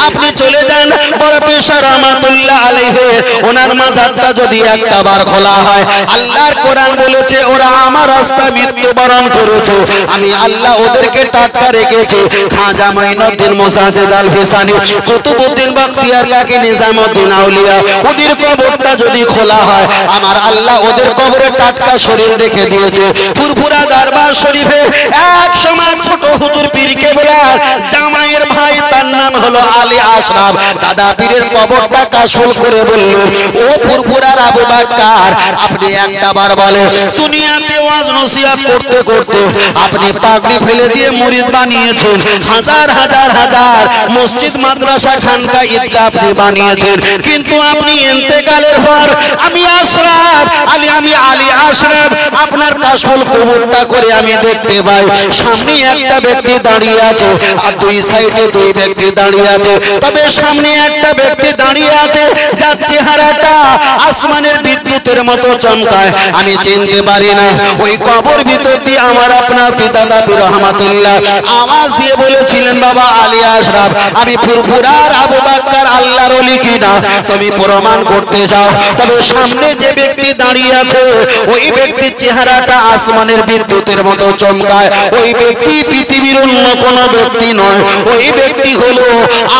আপনি চলে যান বড় পেশার রহমাতুল্লাহ আলাইহি ওনার মাজারটা যদি একটা বার খোলা হয়, আল্লাহর কোরআন বলেছে ওরা আমার রাস্তায় মৃত্যুবরণ করেছে, আমি আল্লাহ ওদেরকে টাটকা রেখেছি। খাজা মাইনুদ্দিন মুজাহিদ আল ফিসানি, কুতুবউদ্দিন বখতিয়ার কাকি, নিজামউদ্দিন আউলিয়া, ওদের কবরটা যদি খোলা হয়, আমার আল্লাহ ওদের কবরে টাটকা শরীর রেখে দিয়েছে। ফুরফুরা দরবার শরীফে এক সময় ছোট হুজুর পীর কেবলা জামাইয়ের ভাই, তার নাম হলো আলী আশরাফ, দাদা পীরের কবরটা কাশফুল করে বললেন, ও ফুরফুরার আবু বকর, আপনি একটা বার বলে দুনিয়াতে ওয়াজ নসিহত করতে করতে আপনি পাগড়ি ফেলে দিয়ে মুরিদ বানিয়েছেন, হাজার হাজার হাজার মসজিদ মাদ্রাসা খানকা ঈদগাহ আপনি বানিয়েছেন, কিন্তু আপনি ইন্তেকালের পর আমি আশরাফ আলী, আমি আলী আশরাফ আপনার কাশফুল কবরটা করে আমি দেখতে পাই সামনে একটা ব্যক্তি দাঁড়িয়ে আছে আর দুই সাইডে দুই ব্যক্তি দাঁড়িয়ে আছে, তবে সামনে একটা ব্যক্তি দাঁড়িয়ে আছে যার চেহারাটা আসমানের বিদ্যুতের মতো চমকায়, আমি চিনতে পারি না। ওই কবর ভিতর দিয়ে আমার আপনার পিতা দাদু রহমাতুল্লাহ আওয়াজ দিয়ে বলেছিলেন, বাবা আলী আশরাফ, আমি ফুরফুরার আবু বকর আল্লাহর ওলি কিনা তুমি প্রমাণ করতে যাও। তবে সামনে যে ব্যক্তি দাঁড়িয়ে আছে ওই ব্যক্তির চেহারাটা আসমানের বিদ্যুতের মতো চমকায়, ওই ব্যক্তি পৃথিবীর অন্য কোনো ব্যক্তি নয়, ওই ব্যক্তি হলো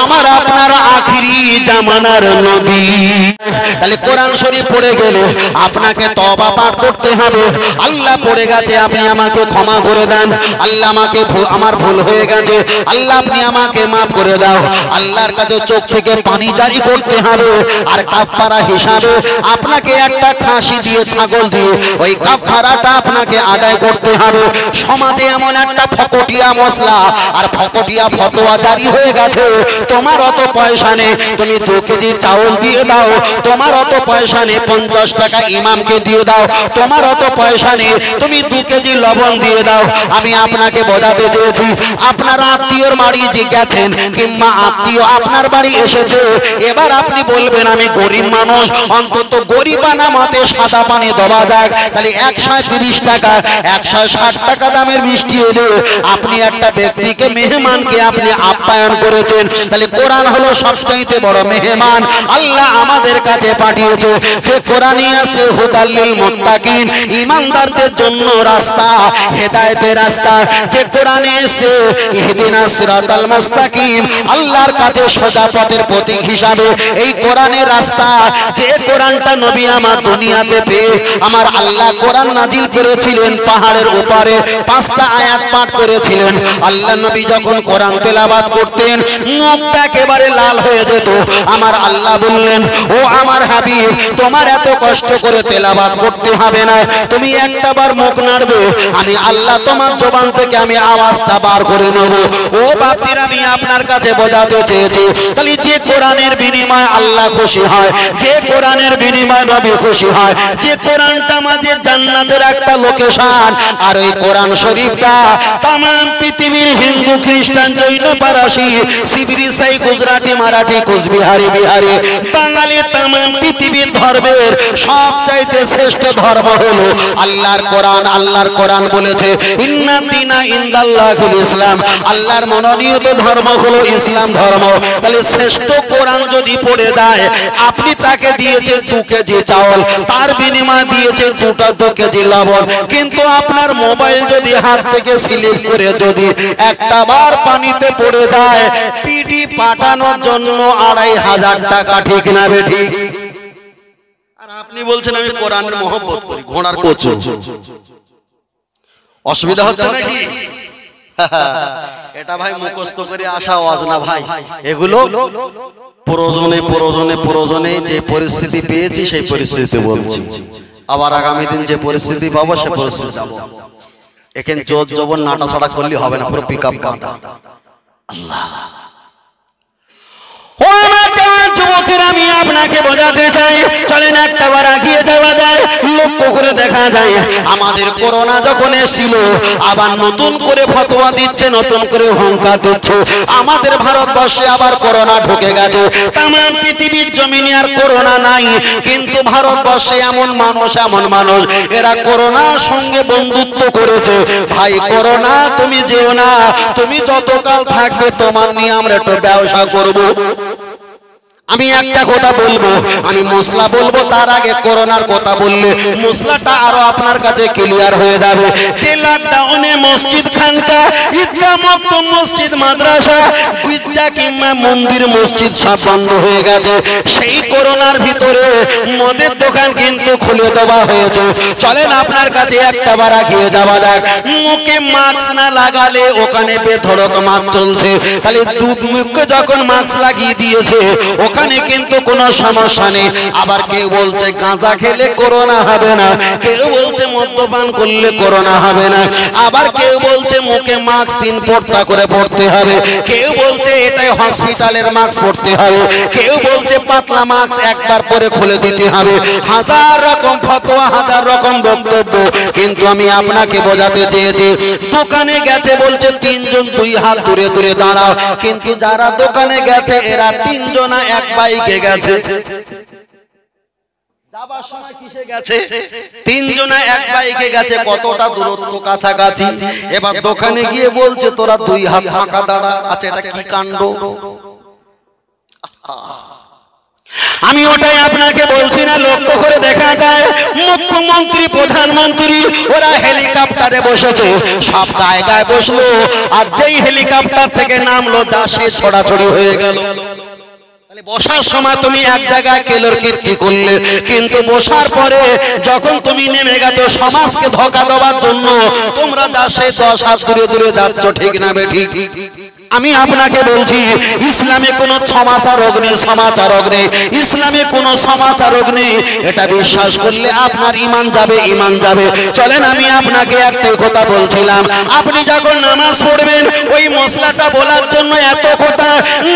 আমার আপনার আখিরি জামানার নবী। তাহলে কোরআন শরীফ পড়ে গেলে আপনাকে তওবা পাঠ করতে হবে, আল্লাহ পড়ে গেছে আপনি আমাকে ক্ষমা করে দেন, আল্লাহ আমাকে আমার ভুল হয়ে গেছে, আল্লাহ আপনি আমাকে মাফ করে দাও, আল্লাহর কাছে চোখ থেকে পানি জারি করতে হবে। আর কাফারা হিসাবে আপনাকে একটা খাসি দিয়ে, ছাগল দিয়ে ওই কাফারাটা আপনাকে আদায় করতে হবে। সমাজে এমন একটা ফকটিয়া মশলা আর ফকটিয়া ফতোয়া জারি হয়ে গেছে, তোমার অত পয়সা নেই তুমি 2 কেজি চাউল দিয়ে দাও, তোমার অত পয়সা নেই 50 টাকা ইমামকে দিয়ে দাও, তোমার অত পয়সা নেই তুমি 2 কেজি লবণ দিয়ে দাও। আমি আপনাকে বোঝাতে চেয়েছি, আপনার আত্মীয়র বাড়ি যে গেছেন কিংবা আত্মীয় আপনার বাড়ি এসেছে, এবার আপনি বলবেন আমি গরিব মানুষ, অন্তত গরিবানা মতে সাদা পানি দেওয়া যাক, তাহলে 130 টাকা 160 টাকা দামের মিষ্টি এলে আপনি একটা ব্যক্তিকে মেহমানকে আপনি আপ্যায়ন করেছেন। তাহলে কোরআন হলো সবচাইতে বড় মেহমান আল্লাহ আমাদের কাছে পাঠিয়েছে, যে কোরআনই আছে হুদাল্লিল মুত্তাকিন, ঈমানদারদের জন্য রাস্তা, হেদায়েতের রাস্তা, যে কোরআনে আছে ইহদিনাস সিরাতাল মুস্তাকিম, আল্লাহর কাছে সোজা পথের প্রতীক হিসাবে এই কোরআনের রাস্তা, যে কোরআনটা নবী আমার দুনিয়াতে পেয়ে আমার আল্লাহ কোরআন নাজিল করেছিলেন পাহাড়ের উপরে 5টা আয়াত পাঠ করেছিলেন। আল্লাহ নবী যখন কোরআন তেলাওয়াত করতেন মুখটা একেবারে লাল হয়ে যেত। আমার আল্লাহ বললেন, ও আমার হাবিব, তোমার এত কষ্ট করে তেলাওয়াত করতে হবে না, তুমি একটা বার মুখ নাড়বে, আমি আল্লাহ তোমার জবান থেকে আমি আওয়াজটা বার করে নেব। ও বাপজির, আমি আপনার কাছে বোঝাতে চেয়েছি, তাহলে যে কোরআনের বিনিময়ে আল্লাহ খুশি হয়, যে কোরআনের বিনিময়ে নবী খুশি হয়, যে কোরআনটা আমাদের জান্নাতের একটা লোকেশন, আর ওই কোরআন শরীফটা তাম পৃথিবীর হিন্দু খ্রিস্টান জৈন পারসি সিবরি সাই গুজরাটি মারাঠি কুচবিহারি বিহারি বাঙালি তাম পৃথিবীর ধর্মের সবচাইতে শ্রেষ্ঠ ধর্ম হলো আল্লাহর কোরআন। আল্লাহর কোরআন বলেছে ইন্না দীনা ইনদাল্লাহিল ইসলাম, আল্লাহর মনোনীত ধর্ম হলো ইসলাম ধর্ম। তাহলে শ্রেষ্ঠ কোরআন যদি পড়ে যায়, আপনি তাকে দিয়েছে 2 কেজি চাউল, তার বিনিময়ে দিয়েছে 2 কেজি লবণ, কিন্তু আপনার মোবাইল যদি হাত থেকে স্লিপ করে যদি একটা বার পানিতে পড়ে যায়, পিডি পাঠানোর জন্য 2500 টাকা, ঠিক না বেঠিক? আর আপনি বলছেন আমি কোরআনের মহব্বত করি, ঘোড়ার কোচ। অসুবিধা হচ্ছে নাকি? এটা ভাই মুখস্থ করে আসা ওয়াজ না ভাই, এগুলো প্রয়োজনে প্রয়োজনে প্রয়োজনে যে পরিস্থিতি পেয়েছি সেই পরিস্থিতি বলছি, আবার আগামী দিন যে পরিস্থিতি পাবো সে পরিস্থিতি যাবো। এখানে জোর জবর নাটা ছাড়া করলে হবে না, পুরো পিকআপ বাঁধা। আল্লাহ, ও আমার যুবকেরা, আমি আপনাকে বোঝাতে চাই, চলেন একটা বার এগিয়ে যাওয়া যায়। লক্ষ্য করে দেখা যায় আমাদের করোনা যখন এসেছিল আবার নতুন করে ফতোয়া দিচ্ছে, নতুন করে হুঙ্কার দিচ্ছে। আমাদের ভারতবর্ষে আবার করোনা ঢুকে গেছে। তাম পৃথিবীর জমিনে আর করোনা নাই, কিন্তু ভারতবর্ষে এমন মানুষ এরা করোনার সঙ্গে বন্ধুত্ব করেছে। ভাই করোনা তুমি যেও না, তুমি যতকাল থাকবে তোমার নিয়ে আমরা একটু ব্যবসা করব। আমি একটা কথা বলবো, আমি মশলা বলবো, তার আগে করোনার কথা বললে মশলাটা আরো আপনার কাছে ক্লিয়ার হয়ে যাবে। যে লকডাউনে মসজিদ খানকা, ঈদগাহ মক্তব, মসজিদ মাদ্রাসা, গির্জা কিংবা মন্দির মসজিদ সব বন্ধ হয়ে গেছে, সেই করোনার ভিতরে মদের দোকান কিন্তু খুলে দেওয়া হয়েছে। চলেন আপনার কাছে একটা বার এগিয়ে যাওয়া যাক। মুখে মাস্ক না লাগালে ওখানে বেধড়ক মাছ চলছে, তাহলে মুখে যখন মাস্ক লাগিয়ে দিয়েছে ওখানে কিন্তু কোনো সমস্যা নেই। আবার কেউ বলছে গাঁজা খেলে করোনা হবে না, কেউ বলছে মদ্যপান করলে করোনা হবে না, আবার কেউ বলছে মুখে মাস্ক 3 পর্দা করে পড়তে হবে, কেউ বলছে এটাই হসপিটালের মাস্ক পড়তে হবে, কেউ বলছে পাতলা মাস্ক একবার পরে খুলে দিতে হবে। হাজার রকম ফতোয়া, হাজার রকম বক্তব্য, কিন্তু আমি আপনাকে বোঝাতে চেয়েছি দোকানে গেছে বলছে 3 জন 2 হাত দূরে দূরে দাঁড়াও, কিন্তু যারা দোকানে গেছে এরা 3 জনা এক বাইকে গেছে। যাবার সময় কিসে গেছে? 3 জনা এক বাইকে গেছে, কতটা দূরত্ব কাছাকাছি। এবার দোকানে গিয়ে বলছে তোরা 2 হাত ফাঁকা দাঁড়া। আচ্ছা এটা কি কাণ্ড? আমি ওটাই আপনাকে বলছি না, লক্ষ্য করে দেখা যায় মুখ্যমন্ত্রী, প্রধানমন্ত্রী ওরা হেলিকপ্টারে বসেছে, সব গায়ে গায়ে বসলো, আর যেই হেলিকপ্টার থেকে নামলো যা সে ছড়াছড়ি হয়ে গেল। বসার সময় তুমি এক জায়গায় কেলোর কীর্তি করলে, কিন্তু বসার পরে যখন তুমি নেমে গেছো সমাজকে ধোঁকা দেওয়ার জন্য তোমরা যা সে 10 হাত দূরে দূরে যাচ্ছ, ঠিক না বেঠিক? আমি আপনাকে বলছি ইসলামে কোনো সমাচার অগ্নি, সমাচার অগ্নি, ইসলামে কোনো সমাচার অগ্নি, এটা বিশ্বাস করলে আপনার ঈমান যাবে, ঈমান যাবে। চলেন আমি আপনাকে একটাই কথা বলছিলাম, আপনি যখন নামাজ পড়বেন ওই মশলাটা বলার জন্য এত কথা,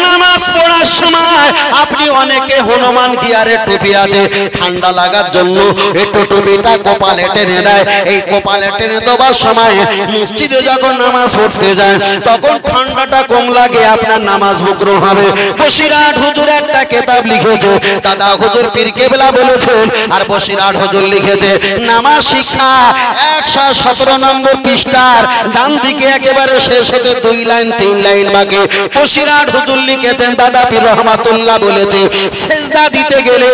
নামাজ পড়ার সময় আপনি অনেকে হনুমান গিয়ারে টুপি আছে, ঠান্ডা লাগার জন্য একটু টুপিটা কপালে টেনে দেয়। এই কপালে টেনে দেওয়ার সময় মসজিদে যখন নামাজ পড়তে যায় তখন ঠান্ডাটা কম লাগে, আপনার নামাজ মাকরুহ হবে। বসিরহাট হুজুর একটা কিতাব লিখেছে, দাদা হুজুর পীর কেবলা বলেছেন, আর বসিরহাট হুজুর লিখেছে নামাজ শিক্ষা 117 নম্বর পৃষ্ঠার ডান দিকে একেবারে শেষ হতে 2 লাইন 3 লাইন বাকি। বসিরহাট হুজুর লিখেছেন, দাদা পীর রহমাতুল্লাহ বলেছে সিজদা দিতে গেলে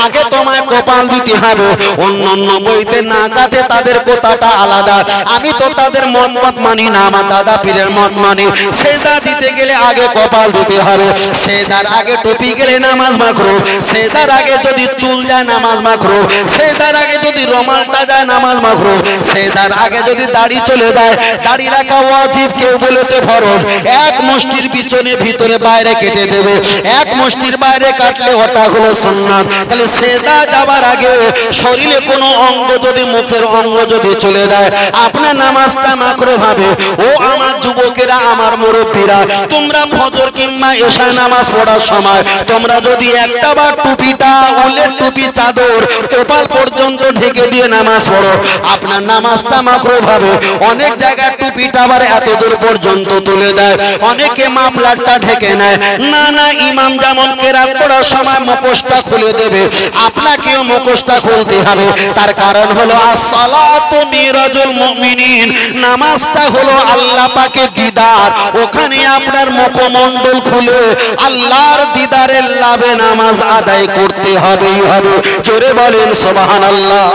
আগে তোমায় কপাল দিতে হবে। অন্য বইতে না কাছে তাদের কথাটা আলাদা, আমি তো তাদের মত মানি না, আমার দাদা পীরের মত মানি। সিজদা দিতে গেলে আগে কপাল দিতে হবে, সেদার আগে টুপি গেলে নামাজ মাকরুহ, সেদার আগে যদি চুল যায় নামাজ মাকরুহ, সেদার আগে যদি রুমালটা যায় নামাজ মাকরুহ, সেদার আগে যদি দাড়ি চলে যায় দাড়ি রাখা ওয়াজিব, কেউ বলেছে ফরজ। এক মুষ্টির পিছনে ভিতরে বাইরে কেটে দেবে, এক মুষ্টির বাইরে কাটলে ওটা হলো সুন্নাত। তাহলে সেদা যাবার আগে শরীরে কোনো অঙ্গ যদি, মুখের অঙ্গ যদি চলে যায় আপনার নামাজটা মাকরুহ হবে। ও আমার যুবকেরা, আমার মুরব্বীরা, তোমরা ফজর কিংবা এশা নামাজ পড়ার সময় তোমরা যদি একটা বার টুপিটা, উলের টুপি, চাদর কপাল পর্যন্ত ঢেকে দিয়ে নামাজ পড়ো আপনার নামাজটা মাকরুহ হবে। অনেক জায়গায় টুপিটা আবার এত দূর পর্যন্ত তুলে দেয়, অনেকে মাফলারটা ঢেকে নেয়। না না, ইমাম যেমন কেরাত পড়ার সময় মুখোশটা খুলে দেবে, আপনাকেও মুখোশটা খুলতে হবে। তার কারণ হলো আসসালাতু মিরাজুল মুমিনিন, নামাজটা হলো আল্লাহ পাকের দিদার, ওখানে আপনার মুখমণ্ডল খুলে আল্লাহর দিদারের লাভে নামাজ আদায় করতে হবেই হবে। জোরে বলেন সুবহানাল্লাহ।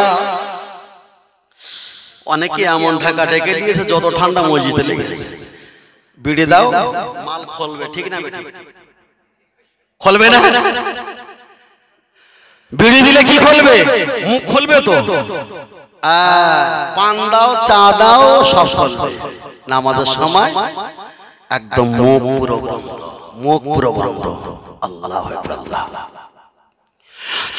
অনেকে এমন ঢাকা ঢেকে দিয়েছে যত ঠান্ডা মসজিদে লেগেছে, বিড়ি দাও মাল খুলবে, ঠিক না বেটি? খুলবে না? বিড়ি দিলে কি খুলবে? মুখ খুলবে তো। পান দাও, চা দাও, সব খুলবে। নামাজের সময় একদম মুখ পুরো বন্ধ, মুখ পুরো বন্ধ। আল্লাহু আকবার।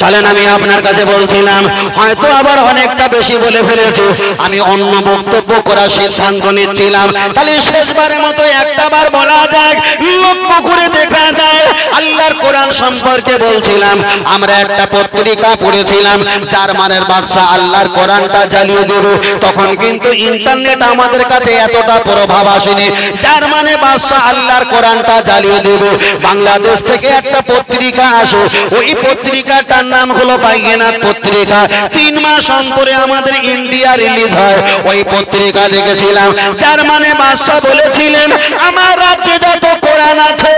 চলেন আমি আপনার কাছে বলছিলাম, হয়তো আবার অনেকটা বেশি বলে ফেলেছে, আমি অন্য বক্তব্য করার সিদ্ধান্ত নিচ্ছিলাম। তাহলে শেষবারের মতো একটা বার বলা যায়, লক্ষ্য করে দেখা যায় আল্লাহর কোরআন সম্পর্কে বলছিলাম, আমরা একটা পত্রিকা পড়েছিলাম জার্মানের বাদশা আল্লাহর কোরআনটা জ্বালিয়ে দেব। তখন কিন্তু ইন্টারনেট আমাদের কাছে এতটা প্রভাব আসেনি। জার্মানে বাদশা আল্লাহর কোরআনটা জ্বালিয়ে দেব, বাংলাদেশ থেকে একটা পত্রিকা আসে, ওই পত্রিকাটার নাম হলো বাইগেনাথ পত্রিকা। 3 মাস অন্তরে আমাদের ইন্ডিয়া রিলিজ হয়। ওই পত্রিকা দেখেছিলাম জার্মানে বাদশা বলেছিলেন, আমার রাজ্যে যত কোরআন আছে,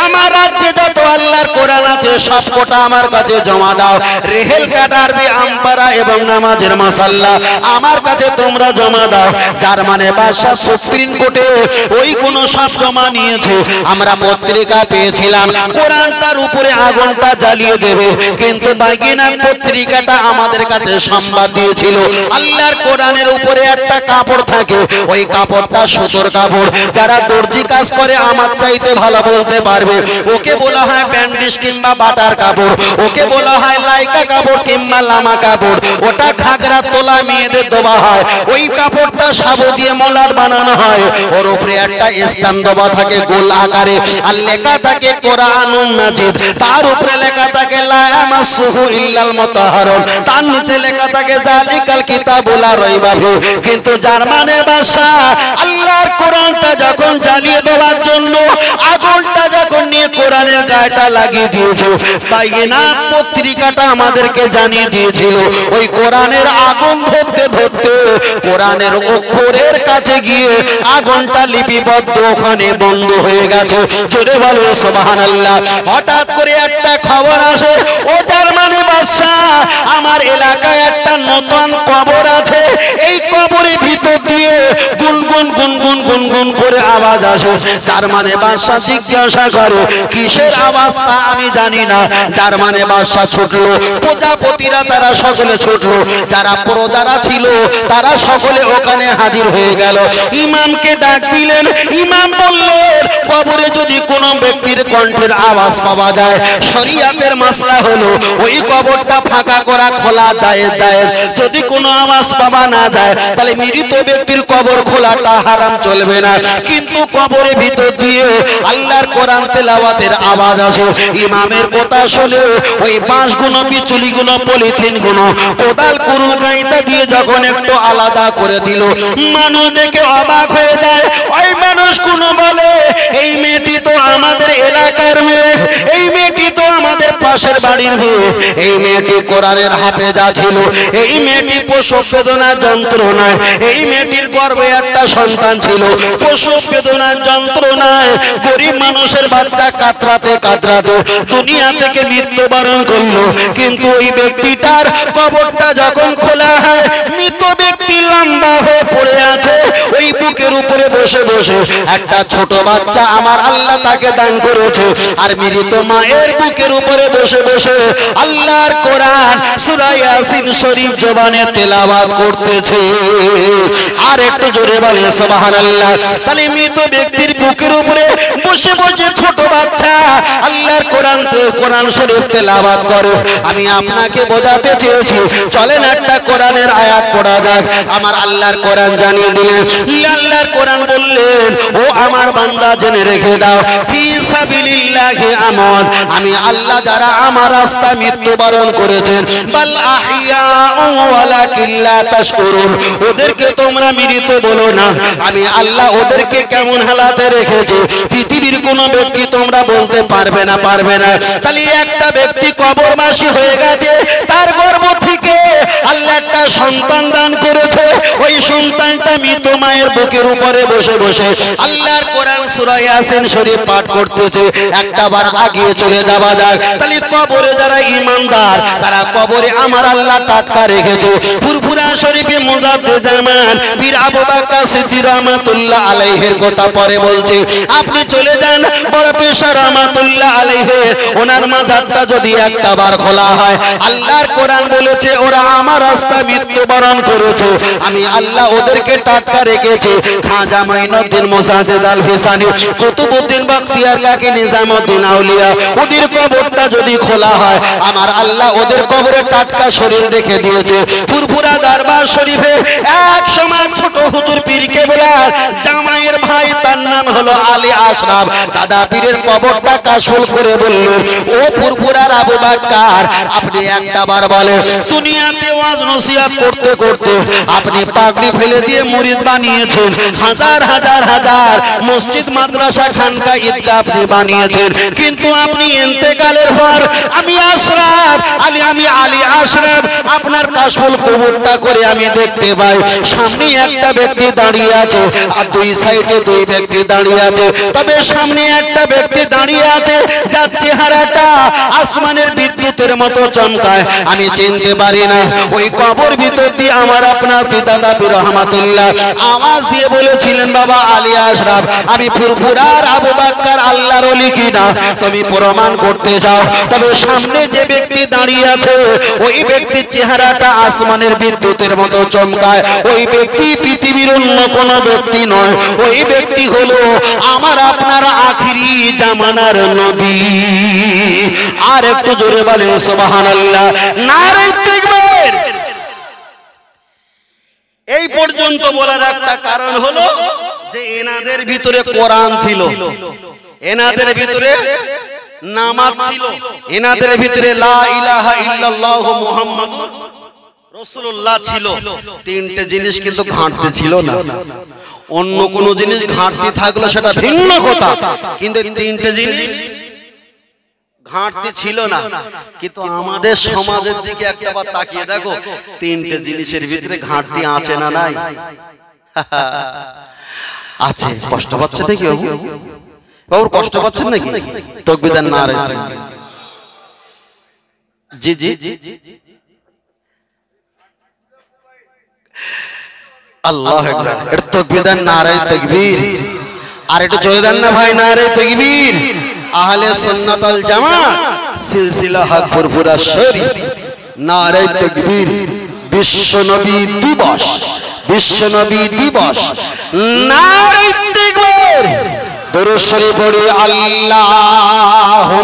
আমার রাজ্যে যত আল্লাহর কোরআন আছে, সবকটা আমার কাছে জমা দাও। রেহেল কাটারবি আমপারা এবং নামাজের মাসাল্লাহ আমার কাছে তোমরা জমা দাও। জার্মানে বাদশা সুপ্রিম কোর্টে ওই কোন সব জমা নিয়েছে। আমরা পত্রিকা পেয়েছিলাম কোরআনটার উপরে আগুনটা জ্বালিয়ে দেবে, কিন্তু বাইগেনাথ পত্রিকাটা আমাদের কাছে সংবাদ দিয়েছিল আল্লাহর কোরআনের উপরে একটা কাপড় থাকে, ওই কাপড়টা সুতোর কাপড়। যারা দর্জি কাজ করে আমার চাইতে ভালো বলতে পারবে, ওকে বলা হয় ব্যান্ডিশ কিংবা বাটার কাপড়, ওকে বলা হয় লাইকা কাপড় কিংবা লামা কাপড়। ওটা ঘাগরা তোলা মেয়েদের দেওয়া হয়, ওই কাপড়টা সাবু দিয়ে মলাট বানানো হয়। ওর উপরে একটা স্ট্যাম্প দেওয়া থাকে গোল আকারে, আর লেখা থাকে কোরআনুন মাজিদ। তার উপরে লেখা থাকে লা ইয়ামাসসুহু ইল্লাল মুতাহহারুন, তার নিচে লেখা থাকে যালিকাল কিতাবু লা রাইবা ফিহি। কিন্তু জার্মানের ভাষা আল্লাহর কোরআনটা যখন জ্বালিয়ে দেওয়ার জন্য আগুনটা যখন নিয়ে কোরআনের গায়টা লাগিয়ে দিয়েছে, বাইগেনাথ পত্রিকাটা আমাদেরকে জানিয়ে দিয়েছিল ওই কোরআনের আগুন ধরতে ধরতে কোরআনের অক্ষরের কাছে গিয়ে আগুনটা লিপিবদ্ধ ওখানে বন্ধ হয়ে গেছে। জোরে বলো সুবহানাল্লাহ। হঠাৎ করে একটা খবর আসে, ও জার্মানি বাদশা, আমার এলাকায় একটা নতুন কবর আছে, এই কবরের ভিতর দিয়ে গুনগুন গুনগুন গুনগুন করে আওয়াজ আসে। জার্মানি বাদশা জিজ্ঞাসা করে কিসের আওয়াজ, তা আমি জানি না। জার্মানি বাদশা ছুটলো, প্রজাপতিরা তারা সকলে ছুটলো, যারা প্রজারা ছিল তারা সকলে ওখানে হাজির হয়ে গেল। ইমামকে ডাক দিলেন, ইমাম বললেন কবরে যদি কোনো ব্যক্তির কণ্ঠের আওয়াজ পাওয়া যায়, শরিয়াতের মাসলা হলো ওই কবরটা ফাঁকা করা খোলা যায় যায়। যদি কোনো আওয়াজ পাওয়া না যায় তাহলে মৃত ব্যক্তির কবর খোলাটা হারাম, চলবে না। কিন্তু কবরের ভিতর দিয়ে আল্লাহর কোরআন তেলাওয়াতের আওয়াজ আসে। ইমামের কথা শুনে ওই বাঁশগুলো, বিচুলিগুলো, পলিথিনগুলো, কোদাল কুরুল গাইতা দিয়ে যখন একটু আলাদা করে দিল, মানুষ দেখে অবাক হয়ে যায়। ওই মানুষগুলো বলে এই মেয়েটি তো আমাদের এলাকার মেয়ে, এই মেয়েটি তো আমাদের পাশের বাড়ির মেয়ে, এই মেয়েটি কোরআনের হাফেজা ছিল, এই মেয়েটি প্রসব বেদনার যন্ত্রণায়, এই মেয়েটির গর্ভে একটা সন্তান ছিল, প্রসব বেদনার যন্ত্রণায় গরিব মানুষের বাচ্চা কাতরাতে কাতরাতে দুনিয়া থেকে মৃত্যুবরণ করলো। কিন্তু ওই ব্যক্তিটার কবরটা যখন খোলা হয়, মৃত ব্যক্তি লম্বা হয়ে পড়ে আছে, ওই বুকের উপরে বসে বসে একটা ছোট বাচ্চা আমার আল্লাহ তাকে দান করেছে। আর মৃত মায়ের বুকের উপরে বসে বসে আল্লাহর কোরআন সূরা ইয়াসিন শরীফ জবানে তেলাওয়াত করতেছে। আর একটু জোরে বলে সুবহানাল্লাহ। তাহলে মৃত ব্যক্তির বুকের উপরে বসে বসে ছোট বাচ্চা আল্লাহর কোরআন শরীফ তেলাওয়াত করে। আমি আপনাকে বোঝাতে চেয়েছি, চলেন একটা কোরআনের আয়াত পড়া যাক। আমার আল্লাহর কোরআন জানিয়ে দিলেন, আল্লাহর কোরআন বললেন, ও আমার বান্দা জেনে রেখে দাও, ফি সাবিলিল্লাহি আমওয়াত, আমি আল্লাহ যারা আমার রাস্তায় মৃত্যুবরণ করেছেন, বাল আহইয়াউ ওয়ালাকিন লা তাশকুরুন, ওদেরকে তোমরা মৃত বলো না, আমি আল্লাহ ওদেরকে কেমন হালাতে রেখেছি পৃথিবীর কোনো ব্যক্তি তোমরা বলতে পারবে না, পারবে না। তাহলে একটা ব্যক্তি কবরবাসী হয়ে গেছে, তার গর্ভ থেকে আল্লাহ একটা সন্তান দান করেছে, ওই সন্তানটা মৃত মায়ের বুকের উপরে বসে বসে আল্লাহর কোরআন সূরা ইয়াসিন শরীফ পাঠ করতেছে। একটাবার আগিয়ে চলে যাওয়া যাক। তাহলে কবরে যারা ঈমানদার, তারা কবরে আমার আল্লাহ টাটকা রেখেছে। ফুরফুরা শরীফে মুজাদ্দিদ জামান পীর আবু বকর সিদ্দিক রাহমাতুল্লাহ আলাইহির কথা পরে বলছে। আপনি চলে যান বড় পেশা রাহমাতুল্লাহ আলাইহি, ওনার ওনার মাজারটা যদি একটা বার খোলা হয়, আল্লাহর কোরআন বলেছে ওরা আমার রাস্তায় মৃত্যুবরণ করেছে, আমি আল্লাহ ওদেরকে টাটকা রেখেছি। খাজা মাইনুদ্দিন মোসাদ্দেদ আল ফিসানি, কুতুবউদ্দিন বখতিয়ার কাকি, নিজামউদ্দিন আউলিয়া, ওদের কবরটা যদি খোলা হয়, আমার আল্লাহ ওদের কবরে টাটকা শরীর রেখে দিয়েছে। ফুরফুরা দরবার শরীফে এক সময় ছোট হুজুর পীর কেবলার জামাইয়ের ভাই, তার নাম হলো আলী আশরাফ, দাদা পীরের কবরটা কাশফুল করে বললেন, ও ফুরফুরার আবু বকর, আপনি একটা বার বলেন, দুনিয়াতে ওয়াজ নসিহত করতে করতে আপনি পাগড়ি ফেলে দিয়ে মুরিদ বানিয়েছেন, হাজার হাজার হাজার মসজিদ মাদ্রাসা খানকা ঈদগাহ আপনি বানিয়েছেন, কিন্তু আপনি ইন্তেকালের পর আমি আশরাফ আলী, আমি আলী আশরাফ আপনার কাশফুল কবরটা করে আমি দেখতে পাই, সামনে একটা ব্যক্তি দাঁড়িয়ে আছে আর দুই সাইডে দুই ব্যক্তি দাঁড়িয়ে আছে, তবে সামনে একটা ব্যক্তি দাঁড়িয়ে আছে যার চেহারাটা আসমানের বিদ্যুতের মতো চমকায়, আমি চিনতে পারি না। ওই কবর ভিতর দিয়ে আমার আপনার পিতা দাদা রহমাতুল্লাহ আওয়াজ দিয়ে বলেছিলেন, বাবা আলী আশরাফ, আমি ফুরফুরার আবু বকর আল্লাহর ওলি কিনা তুমি প্রমাণ করতে যাও। তবে সামনে যে ব্যক্তি দাঁড়িয়ে আছে ওই ব্যক্তির চেহারাটা আসমানের বিদ্যুতের মতো চমকায়, ওই ব্যক্তি পৃথিবীর অন্য কোনো ব্যক্তি নয়, ওই ব্যক্তি হলো আমার আপনার আখিরি জামানার নবী। আর একটু জোরে বলে সুবহানাল্লাহ, নারে তাকবীর। এই পর্যন্ত বলার একটা কারণ হলো যে এনাদের ভিতরে কোরআন ছিল, এনাদের ভিতরে নামাজ ছিল, এনাদের ভিতরে লা ইলাহা ইল্লাল্লাহ মুহাম্মাদুর রাসূলুল্লাহ ছিল। তিনটে জিনিস কিন্তু ঘাটতি ছিল না। অন্য কোন জিনিস ঘাটতি থাকলে সেটা ভিন্ন কথা, কিন্তু তিনটে জিনিস ঘাটতি ছিল না। কিন্তু আমাদের সমাজের দিকে একটাবার তাকিয়ে দেখো, তিনটে জিনিসের ভিতরে ঘাটতি আছে না নাই? আছে। কষ্ট পাচ্ছে নাকি বাবু? বাবুর কষ্ট পাচ্ছেন নাকি? তাকবীর দেন নারে। জি জি আল্লাহু আকবার। এটা তাকবীর দেন নারে তাকবীর। আর এটা জোরে দেন না ভাই, নারে তাকবীর। আহলে সুন্নাত ওয়াল জামাত সিলসিলা হক ফুরফুরা শরীফ, নারে তাকবীর। বিশ্ব নবী দিবস, বিশ্ব নবী দিবস, নারে তাকবীর। দরুদ শরীফ পড়ি আল্লাহুম্মা,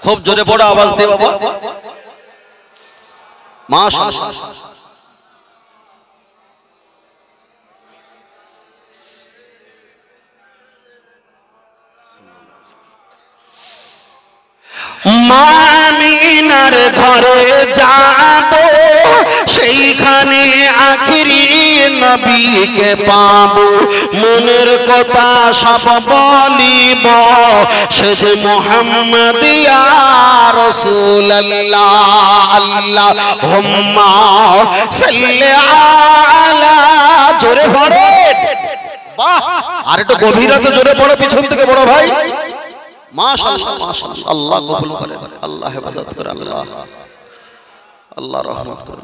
খুব জোরে পড়ো, আওয়াজ দে বাবা, মাশাআল্লাহ। মা আমিনার ঘরে যাব, সেইখানে আখিরি নবীকে পাবো, মনের কথা সব বলিব, সে যে মুহাম্মদ ইয়া রাসূলুল্লাহ। আল্লাহুম্মা সাল্লি আলা, জোরে পড়ো, বাহ, আর একটু গভীরতা জোরে পড়ো, পিছন থেকে বড় ভাই। মাশাআল্লাহ মাশাআল্লাহ, আল্লাহ কবুল করেন, আল্লাহ হেফাজত করে, আল্লাহ আল্লাহ রহমত করে।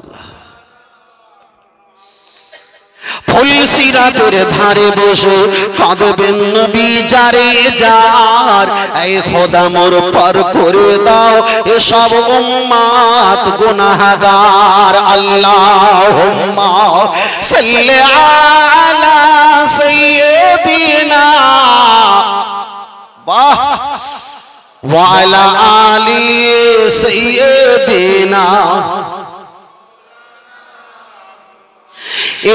ফুলসিরাতের ধারে বসে কাঁদবেন নবী যারে যার, এই খোদা মোর পার করে দাও এসব উম্মত গুনাহগার। আল্লাহুম্মা সাল্লি আলা সাইয়্যিদিনা ওয়া আলা আলি সাইয়্যিদিনা।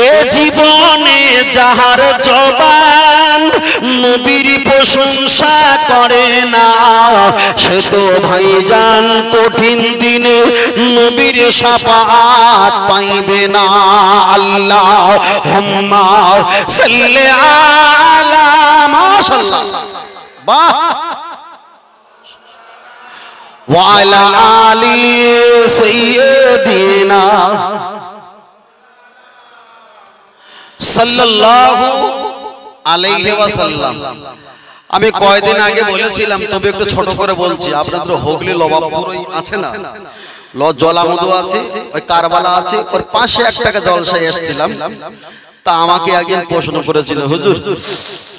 এ জীবনে যাহার জবান নবীর প্রশংসা করে না, সে তো ভাইজান কঠিন দিনে নবীর শাফাআত পাইবে না। আল্লাহুম্মা সাল্লি আলা, মাশাআল্লাহ, বাহ, ওয়া আলা আলি সাইয়্যিদিনা সাল্লাল্লাহু আলাইহি ওয়াসাল্লাম। আমি কয়েকদিন আগে বলেছিলাম, তবে একটু ছোট করে বলছি, আপনাদের হুগলি লবাবপুর আছে না, জলামধু আছে, ওই কারবালা আছে, ওর পাশে এক টাকা জলসায় এসেছিলাম। তা আমাকে একজন প্রশ্ন করেছিল, হুজুর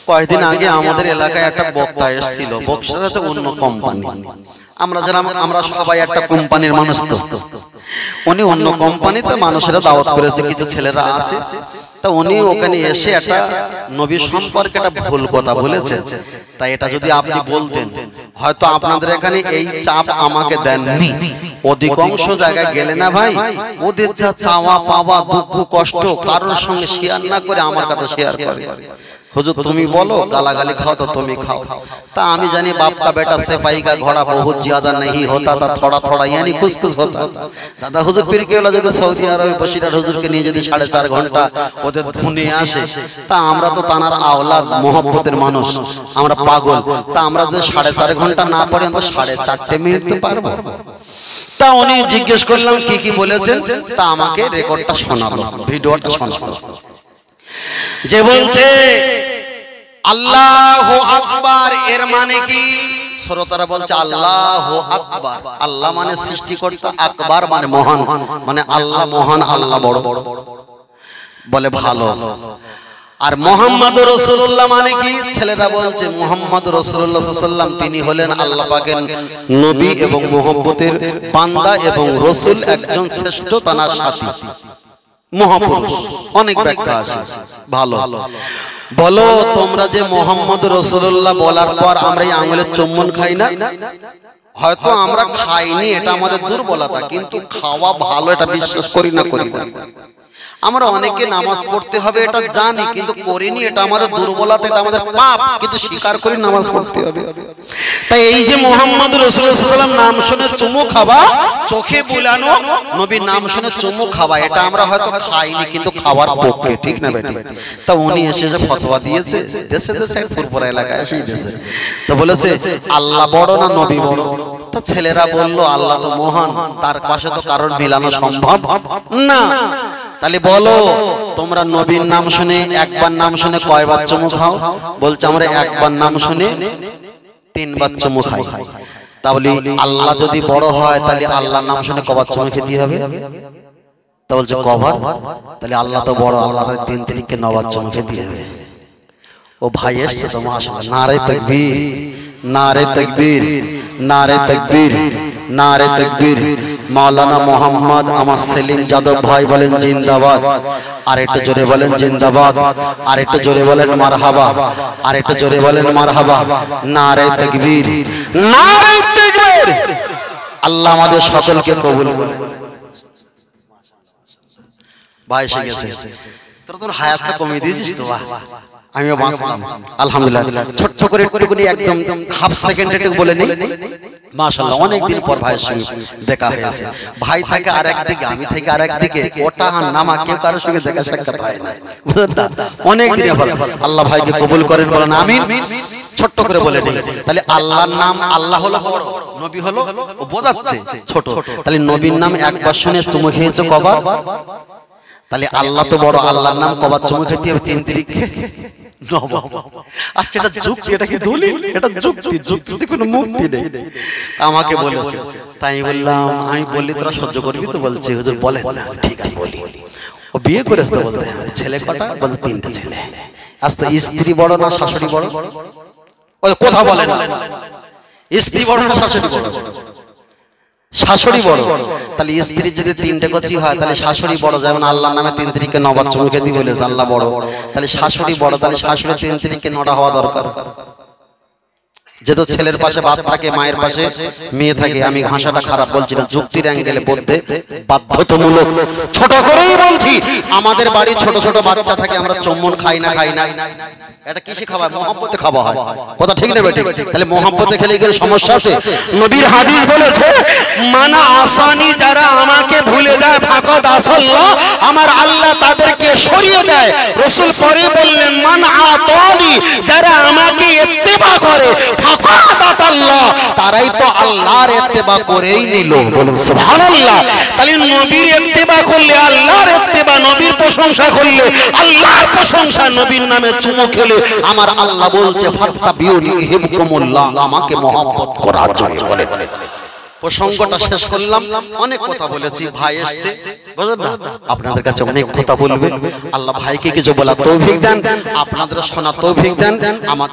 কয়েকদিন আগে আমাদের এলাকায় একটা বক্তা এসেছিল, বক্তাটা তো অন্য কোম্পানি, আমরা সবাই একটা কোম্পানির মানুষ, তো উনি অন্য কোম্পানিতে মানুষেরা দাওয়াত করেছে, কিছু ছেলেরা আছে, তা উনি ওখানে এসে একটা নবী সম্পর্কে একটা ভুল কথা বলেছেন। তাই এটা যদি আপনি বলতেন, হয়তো আপনাদের এখানে এই চাপ আমাকে দেননি। অধিকাংশ জায়গায় গেলে না ভাই, ওদের যা চাওয়া পাওয়া দুঃখ কষ্ট কারোর সঙ্গে শেয়ার না করে আমার কাছে শেয়ার করে। হুজুর তুমি বলো, গালাগালি খাও তো তুমি খাও। তা আমি জানি বাপ का बेटा सिपाही का घोड़ा बहुत ज्यादा नहीं होता था, थोड़ा थोड़ा यानी कुछ कुछ होता। दादा हुजूर पीर केवला যদি সৌদি আরবে বসিরাট হুজুরকে নিয়ে যদি 4.5 ঘন্টা ওদের ধুনে আসে, তা আমরা তো তানার আওলাদ মোহব্বতের মানুষ, আমরা পাগল, তা আমরা যদি 4.5 ঘন্টা না পড়ে তো 4.5 মিনিট তো পারবো। তা উনি জিজ্ঞেস করলাম কি কি বলেছেন, তা আমাকে রেকর্ডটা শোনালো, ভিডিওটা শোনালো। যে বলছে আল্লাহু আকবার, এর মানে কি? শ্রোতারা বলছে আল্লাহু আকবার, আল্লাহ মানে সৃষ্টিকর্তা, আকবার মানে মহান, মানে আল্লাহ মহান, আল্লাহ বড়। বলে ভালো। আর মুহাম্মদুর রাসূলুল্লাহ মানে কি? ছেলেরা বলছে মুহাম্মদুর রাসূলুল্লাহ সাল্লাল্লাহু আলাইহি ওয়াসাল্লাম তিনি হলেন আল্লাহ পাকের নবী এবং মুহাব্বতের বান্দা এবং রাসূল, একজন শ্রেষ্ঠ তানার সাথী মহাপুরুষ। অনেক ব্যাখ্যা আছে, ভালো। বলো তোমরা যে মুহাম্মদ রাসূলুল্লাহ বলার পর আমরা এই আঙ্গুলের চুম্বন খাই না? হয়তো আমরা খাইনি, এটা আমাদের দুর্বলতা, কিন্তু খাওয়া ভালো এটা বিশ্বাস করি না। আমরা অনেকে নামাজ পড়তে হবে এটা জানি, কিন্তু করিনি, এটা আমাদের দুর্বলতা, এটা আমাদের পাপ, কিন্তু স্বীকার করি নামাজ পড়তে হবে। তাই এই যে মুহাম্মদ রাসূলুল্লাহ সাল্লাল্লাহু আলাইহি ওয়াসাল্লাম নাম শুনে চুমু খাওয়া, চোখে বুলানো, নবীর নাম শুনে চুমু খাওয়া, এটা আমরা হয়তো খাইনি, কিন্তু খাওয়ার পক্ষে, ঠিক না বেটি? তা উনি এসে যে ফতোয়া দিয়েছে, দেশে দেশে ফুরফুরা এলাকায় এসেই দিয়েছে, তো বলেছে আল্লাহ বড় না নবী বড়? তা ছেলেরা বলল আল্লাহ তো মহান, তার পাশে তো কারোর মিলানো সম্ভব না। তাহলে বলো তোমরা নবীর নাম শুনে, একবার নাম শুনে কয়বার চুমু খাও? বলছে আমরা একবার নাম শুনে 3 বার চুমু খাই। তাহলে আল্লাহ যদি বড় হয়, তাহলে আল্লাহর নাম শুনে কবার চুমু খেতে হবে? তা বলছে কবার? তাহলে আল্লাহ তো বড়, আল্লাহ 3 তারিখকে 9 বার চুমু খেতে হবে। ও ভাই এসছে তো মাশাআল্লাহ, নারে তাকবীর, নারে তাকবীর, নারে তাকবীর, নারে তাকবীর। মাওলানা মোহাম্মদ আমার সেলিম যাদব ভাই বলেন জিন্দাবাদ, আর একটু জোরে বলেন জিন্দাবাদ, আর একটু জোরে বলেন মারহাবা, আর একটু জোরে বলেন মারহাবা। নারে তাকবীর, নারে তাকবীর। আল্লাহ আমাদের সকলকে কবুল করুন। ভাই এসে গেছে, তোর হায়াতটা কমিয়ে দিয়েছিস তো, আমিও বাঁচলাম আলহামদুলিল্লাহ। ছোট্ট করে একটুখানি একদম হাফ সেকেন্ড একটু বলে নেই, মাশাআল্লাহ অনেক দিন পর ভাইয়ের সঙ্গে দেখা হয়েছে। ভাই থাকে আরেক দিকে, আমি থেকে আরেক দিকে, ওটা নামা কেউ কারোর সঙ্গে দেখা সাক্ষাৎ হয় না, বুঝলেন? অনেক দিন পর আল্লাহ ভাইকে কবুল করেন, বলেন আমিন। ছোট্ট করে বলে নেই, তাহলে আল্লাহর নাম, আল্লাহ হলো বড়, নবী হলো ও বোঝাচ্ছে ছোট। তাহলে নবীর নাম একবার শুনে চুমু খেয়েছো কবার? তাহলে আল্লাহ তো বড়, আল্লাহর নাম কবার চুমু খেতে হবে? 3 তারিখে 9 বার। আচ্ছা এটা যুক্তি, এটা কি দলিল? এটা যুক্তি, যুক্তিতে কোনো মুক্তি নেই। আমাকে বলেছে, তাই বললাম, আমি বললি তোরা সহ্য করবি তো? বলছে হুজুর বলেন। ঠিক আছে বলি। ও বিয়ে করেছে তো, বলতে ছেলে কটা? বলতে 3টা ছেলে। আচ্ছা স্ত্রী বড় না শাশুড়ি বড়? ওই কথা বলে না, স্ত্রী বড় না শাশুড়ি বড়? শাশুড়ি বড়। তাহলে স্ত্রী যদি 3টে কচি হয়, তাহলে শাশুড়ি বড়। যেমন আল্লাহর নামে 3 তারিখে 9 বার চুমু খেতে বলেছে, আল্লাহ বড়, তাহলে শাশুড়ি বড়। তাহলে শাশুড়ি 3 তারিখে 9টা হওয়া দরকার। যেহেতু ছেলের পাশে বাপ থাকে, মায়ের পাশে মেয়ে থাকে। আমি ভাষাটা খারাপ বলছি না, যুক্তির অ্যাঙ্গেলে বলতে বাধ্যতামূলক। ছোট করেই বলছি, আমাদের বাড়ি ছোট ছোট বাচ্চা থাকে, আমরা চুম্বন খাই না, খাই না। এটা কিসে খাওয়া? মহব্বতে খাওয়া হয়, কথা ঠিক না বেটি? তাহলে মহব্বতে খেলে গেলে সমস্যা আছে। নবীর হাদিস বলেছে, মানা আসানি, যারা আমাকে ভুলে যায়, ফাকাদ আসাল্লাহ, আমার আল্লাহ তাদেরকে সরিয়ে দেয়। রাসূল পরে বললেন, মান আতানি, যারা আমাকে ইত্তেবা করে, ফাকাদ আতাল্লাহ, তারাই তো আল্লাহর ইত্তেবা করেই নিল। বলুন সুবহানাল্লাহ। তাহলে নবীর ইত্তেবা করলে আল্লাহর ইত্তেবা, নবীর প্রশংসা করলে আল্লাহর প্রশংসা। নবীর নামে চুমু খেলে আমার আল্লাহ বলছে ফাত্তাবিউনি ইউহিব্বুকুমুল্লাহ, আমাকে মহব্বত করার জন্য। প্রসঙ্গটা শেষ করলাম, অনেক কথা বলেছি। ভাই এসেছে, বুঝলেন না? আপনাদের কাছে অনেক কথা বলবে, আল্লাহ ভাইকে কিছু বলার তৌফিক দেন, আপনাদের শোনার তৌফিক দেন। আমার